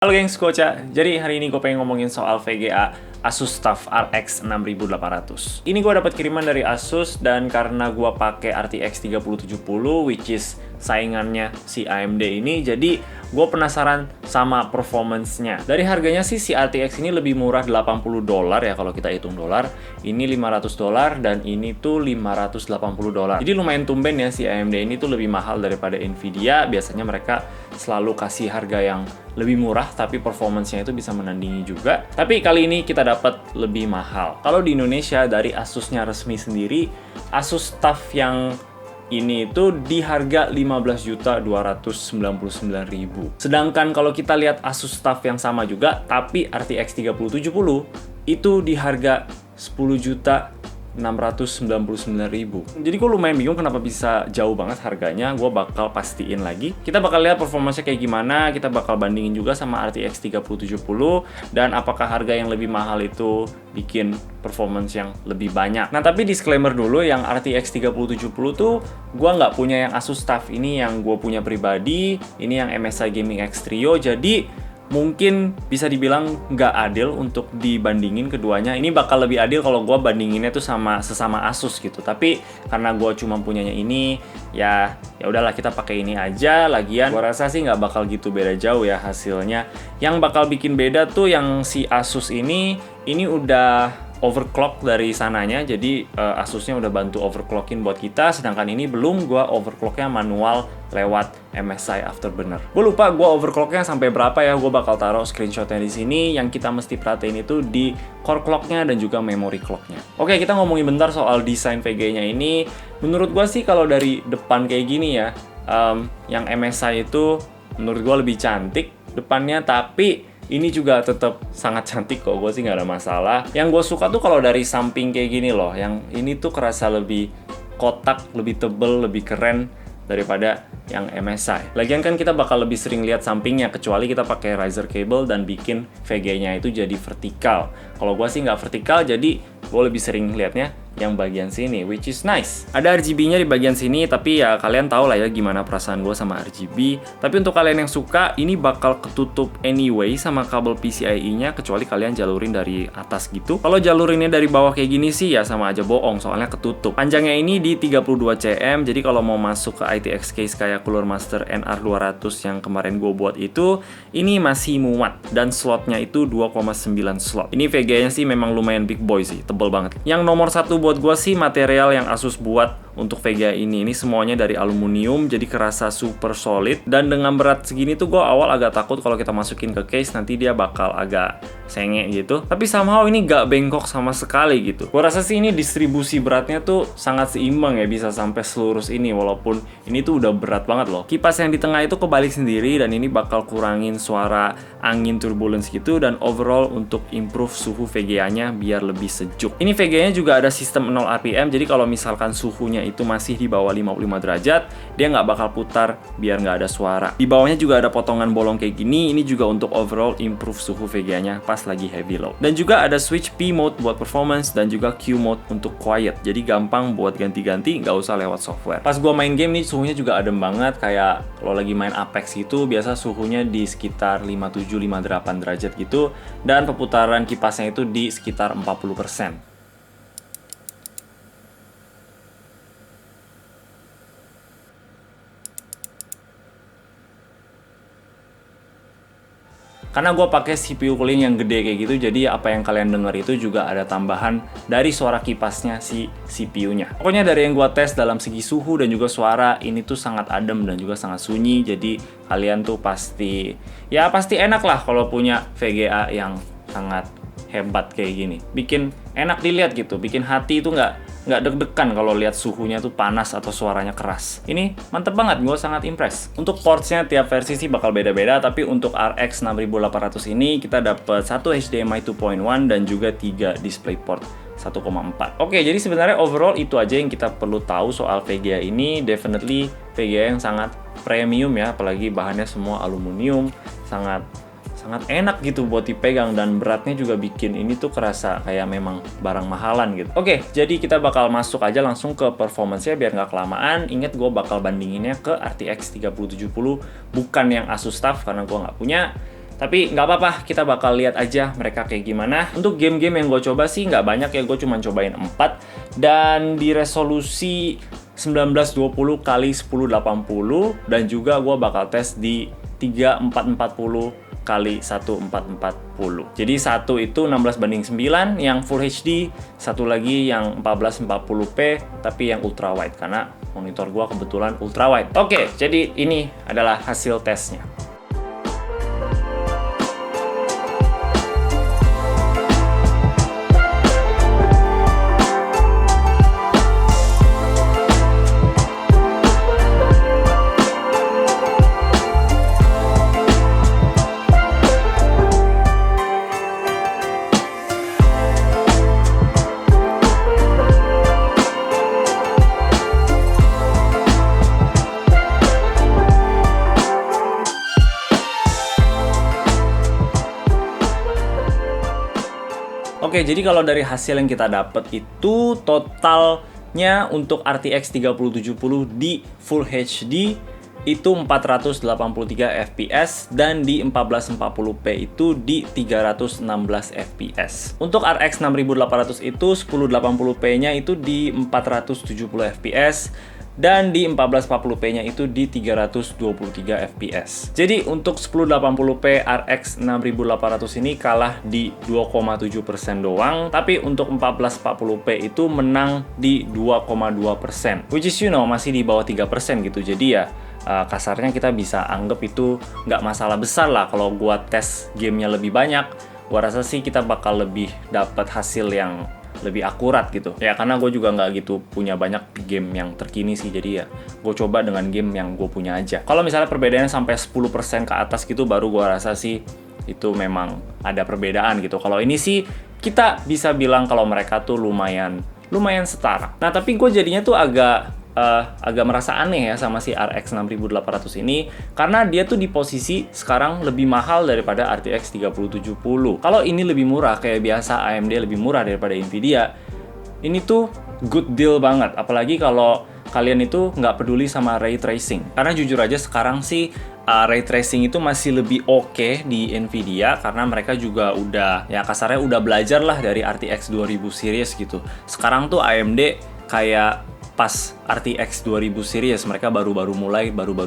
Halo gengs, Koca. Jadi hari ini gue pengen ngomongin soal VGA Asus TUF RX 6800. Ini gue dapat kiriman dari Asus dan karena gue pakai RTX 3070 which is saingannya si AMD ini, jadi gue penasaran sama performance-nya. Dari harganya sih si RTX ini lebih murah $80 ya kalau kita hitung dolar. Ini $500 dan ini tuh $580. Jadi lumayan tumben ya si AMD ini tuh lebih mahal daripada Nvidia. Biasanya mereka selalu kasih harga yang lebih murah tapi performance-nya itu bisa menandingi juga. Tapi kali ini kita dapat lebih mahal. Kalau di Indonesia dari Asusnya resmi sendiri, Asus TUF yang ini itu di harga 15.299.000. Sedangkan kalau kita lihat Asus TUF yang sama juga tapi RTX 3070 itu di harga 10.699.000. Jadi gue lumayan bingung kenapa bisa jauh banget harganya. Gue bakal pastiin lagi. Kita bakal lihat performanya kayak gimana. Kita bakal bandingin juga sama RTX 3070 dan apakah harga yang lebih mahal itu bikin performance yang lebih banyak. Nah tapi disclaimer dulu, yang RTX 3070 tuh gue nggak punya yang Asus TUF ini, yang gue punya pribadi. Ini yang MSI Gaming X Trio. Jadi mungkin bisa dibilang nggak adil untuk dibandingin keduanya. Ini bakal lebih adil kalau gue bandinginnya tuh sama sesama Asus gitu. Tapi karena gue cuma punyanya ini, ya udahlah kita pakai ini aja. Lagian gue rasa sih nggak bakal gitu beda jauh ya hasilnya. Yang bakal bikin beda tuh yang si Asus ini udah overclock dari sananya, jadi Asusnya udah bantu overclockin buat kita, sedangkan ini belum. Gua overclocknya manual lewat MSI Afterburner. Gue lupa gua overclocknya sampai berapa ya, gue bakal taruh screenshotnya di sini. Yang kita mesti perhatiin itu di core clocknya dan juga memory clocknya. Oke, kita ngomongin bentar soal desain VGA-nya ini. Menurut gua sih kalau dari depan kayak gini ya, yang MSI itu menurut gua lebih cantik depannya, tapi ini juga tetap sangat cantik kok, gue sih nggak ada masalah. Yang gue suka tuh kalau dari samping kayak gini loh, yang ini tuh kerasa lebih kotak, lebih tebel, lebih keren daripada yang MSI. Lagian kan kita bakal lebih sering lihat sampingnya, kecuali kita pakai riser cable dan bikin VGA-nya itu jadi vertikal. Kalau gue sih nggak vertikal, jadi gue lebih sering lihatnya yang bagian sini, which is nice. Ada RGB-nya di bagian sini, tapi ya kalian tau lah ya gimana perasaan gue sama RGB. Tapi untuk kalian yang suka, ini bakal ketutup anyway sama kabel PCIe-nya, kecuali kalian jalurin dari atas gitu. Kalau jalurinnya dari bawah kayak gini sih ya sama aja bohong, soalnya ketutup. Panjangnya ini di 32 cm, jadi kalau mau masuk ke ITX case kayak Cooler Master NR200 yang kemarin gue buat itu, ini masih muat. Dan slotnya itu 2,9 slot. Ini VGA-nya sih memang lumayan big boy sih, tebel banget. Yang nomor satu buat gue sih material yang Asus buat untuk VGA ini semuanya dari aluminium, jadi kerasa super solid. Dan dengan berat segini tuh gue awal agak takut kalau kita masukin ke case nanti dia bakal agak sengek gitu, tapi somehow ini gak bengkok sama sekali gitu. Gue rasa sih ini distribusi beratnya tuh sangat seimbang ya, bisa sampai selurus ini, walaupun ini tuh udah berat banget loh. Kipas yang di tengah itu kebalik sendiri dan ini bakal kurangin suara angin turbulence gitu, dan overall untuk improve suhu VGA-nya biar lebih sejuk. Ini VGA-nya juga ada sistem 0 RPM, jadi kalau misalkan suhunya itu masih di bawah 55 derajat, dia nggak bakal putar biar nggak ada suara. Di bawahnya juga ada potongan bolong kayak gini, ini juga untuk overall improve suhu VGA-nya pas lagi heavy load. Dan juga ada switch P mode buat performance dan juga Q mode untuk quiet, jadi gampang buat ganti-ganti, nggak usah lewat software. Pas gua main game nih suhunya juga adem banget, kayak kalau lagi main Apex itu biasa suhunya di sekitar 57-58 derajat gitu, dan perputaran kipasnya itu di sekitar 40%. Karena gue pakai CPU cooling yang gede kayak gitu, jadi apa yang kalian dengar itu juga ada tambahan dari suara kipasnya si CPU-nya. Pokoknya dari yang gue tes dalam segi suhu dan juga suara, ini tuh sangat adem dan juga sangat sunyi. Jadi kalian tuh pasti enak lah kalau punya VGA yang sangat hebat kayak gini. Bikin enak dilihat gitu, bikin hati itu nggak deg-degan kalau lihat suhunya tuh panas atau suaranya keras. Ini mantep banget, gue sangat impress. Untuk portsnya tiap versi sih bakal beda-beda, tapi untuk RX 6800 ini kita dapat satu HDMI 2.1 dan juga 3 DisplayPort 1,4. Oke, jadi sebenarnya overall itu aja yang kita perlu tahu soal VGA ini. Definitely VGA yang sangat premium ya, apalagi bahannya semua aluminium, sangat enak gitu buat dipegang, dan beratnya juga bikin ini tuh kerasa kayak memang barang mahalan gitu. Oke, jadi kita bakal masuk aja langsung ke performance-nya biar nggak kelamaan. Ingat, gue bakal bandinginnya ke RTX 3070, bukan yang Asus TUF karena gue nggak punya. Tapi nggak apa-apa, kita bakal lihat aja mereka kayak gimana. Untuk game-game yang gue coba sih nggak banyak ya, gue cuma cobain 4. Dan di resolusi 1920 x 1080, dan juga gue bakal tes di 3440 x 1440. Jadi satu itu 16:9 yang Full HD, satu lagi yang 1440p tapi yang ultra wide karena monitor gua kebetulan ultra wide. Oke, jadi ini adalah hasil tesnya. Oke, jadi kalau dari hasil yang kita dapat itu totalnya untuk RTX 3070 di Full HD itu 483 fps dan di 1440p itu di 316 fps. Untuk RX 6800 itu 1080p-nya itu di 470 fps dan di 1440p-nya itu di 323 fps. Jadi untuk 1080p RX 6800 ini kalah di 2,7% doang, tapi untuk 1440p itu menang di 2,2%. Which is masih di bawah 3% gitu. Jadi ya kasarnya kita bisa anggap itu nggak masalah besar lah kalau gua tes gamenya lebih banyak. Gua rasa sih kita bakal lebih dapat hasil yang lebih akurat gitu ya, karena gue juga nggak gitu punya banyak game yang terkini sih, jadi ya gue coba dengan game yang gue punya aja. Kalau misalnya perbedaannya sampai 10% ke atas gitu, baru gue rasa sih itu memang ada perbedaan gitu. Kalau ini sih kita bisa bilang kalau mereka tuh lumayan setara. Nah tapi gue jadinya tuh agak merasa aneh ya sama si RX 6800 ini, karena dia tuh di posisi sekarang lebih mahal daripada RTX 3070. Kalau ini lebih murah kayak biasa, AMD lebih murah daripada Nvidia, ini tuh good deal banget. Apalagi kalau kalian itu nggak peduli sama ray tracing, karena jujur aja sekarang sih ray tracing itu masih lebih oke di Nvidia, karena mereka juga udah ya kasarnya udah belajar lah dari RTX 2000 series gitu. Sekarang tuh AMD kayak pas RTX 2000 series mereka baru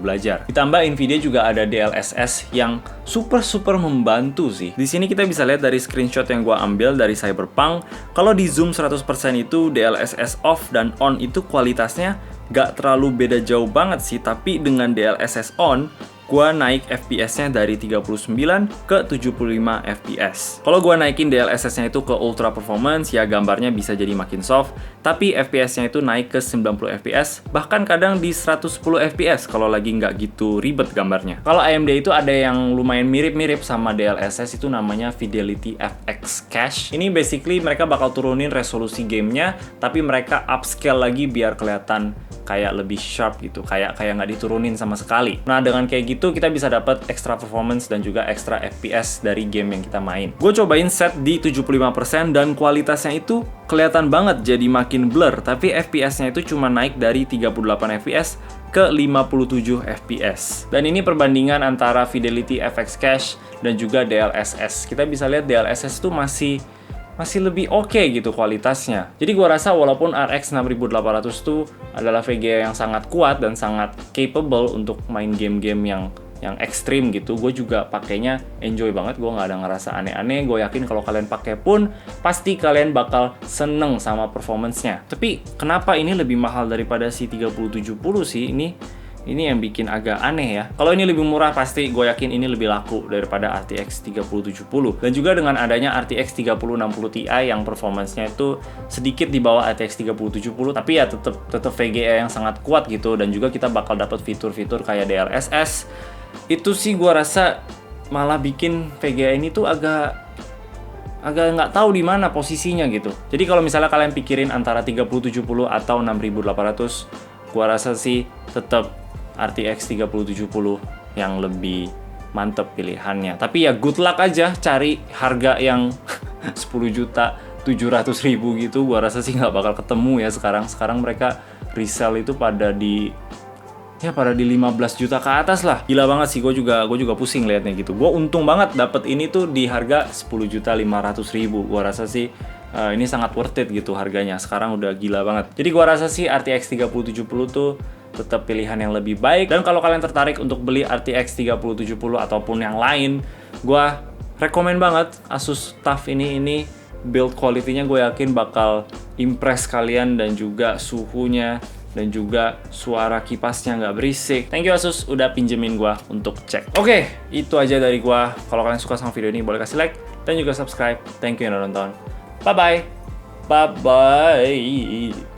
belajar. Ditambah Nvidia juga ada DLSS yang super membantu sih. Di sini kita bisa lihat dari screenshot yang gua ambil dari Cyberpunk, kalau di zoom 100% itu DLSS off dan on itu kualitasnya gak terlalu beda jauh banget sih, tapi dengan DLSS on gua naik FPS-nya dari 39 ke 75 FPS. Kalau gua naikin DLSS-nya itu ke ultra performance, ya gambarnya bisa jadi makin soft, tapi FPS-nya itu naik ke 90 FPS, bahkan kadang di 110 FPS kalau lagi nggak gitu ribet gambarnya. Kalau AMD itu ada yang lumayan mirip-mirip sama DLSS, itu namanya Fidelity FX Cache. Ini basically mereka bakal turunin resolusi gamenya, tapi mereka upscale lagi biar kelihatan kayak lebih sharp gitu, kayak nggak diturunin sama sekali. Nah dengan kayak gitu kita bisa dapat extra performance dan juga extra FPS dari game yang kita main. Gue cobain set di 75% dan kualitasnya itu kelihatan banget jadi makin blur, tapi FPS-nya itu cuma naik dari 38 FPS ke 57 FPS. Dan ini perbandingan antara Fidelity FX Cache dan juga DLSS. Kita bisa lihat DLSS itu masih lebih oke gitu kualitasnya. Jadi gua rasa walaupun RX 6800 itu adalah VGA yang sangat kuat dan sangat capable untuk main game-game yang ekstrim gitu, gue juga pakainya enjoy banget. Gue nggak ada ngerasa aneh-aneh. Gue yakin kalau kalian pakai pun pasti kalian bakal seneng sama performance-nya. Tapi kenapa ini lebih mahal daripada si 3070 sih? Ini yang bikin agak aneh ya. Kalau ini lebih murah pasti gue yakin ini lebih laku daripada RTX 3070. Dan juga dengan adanya RTX 3060 Ti yang performance-nya itu sedikit di bawah RTX 3070, tapi ya tetap VGA yang sangat kuat gitu, dan juga kita bakal dapat fitur-fitur kayak DLSS. Itu sih gue rasa malah bikin VGA ini tuh agak nggak tahu di mana posisinya gitu. Jadi kalau misalnya kalian pikirin antara 3070 atau 6800, gue rasa sih tetap RTX 3070 yang lebih mantep pilihannya. Tapi ya good luck aja cari harga yang 10.700.000 gitu. Gua rasa sih nggak bakal ketemu ya sekarang. Sekarang mereka resell itu pada di ya pada di 15 juta ke atas lah. Gila banget sih, gue juga pusing liatnya gitu. Gue untung banget dapet ini tuh di harga 10.500.000. Gue rasa sih ini sangat worth it gitu harganya. Sekarang udah gila banget. Jadi gue rasa sih RTX 3070 tuh tetap pilihan yang lebih baik. Dan kalau kalian tertarik untuk beli RTX 3070 ataupun yang lain, gue rekomen banget Asus TUF ini build quality-nya gue yakin bakal impress kalian, dan juga suhunya dan juga suara kipasnya nggak berisik. Thank you Asus udah pinjemin gua untuk cek. Oke, itu aja dari gua. Kalau kalian suka sama video ini boleh kasih like dan juga subscribe. Thank you yang udah nonton. Bye bye. Bye bye.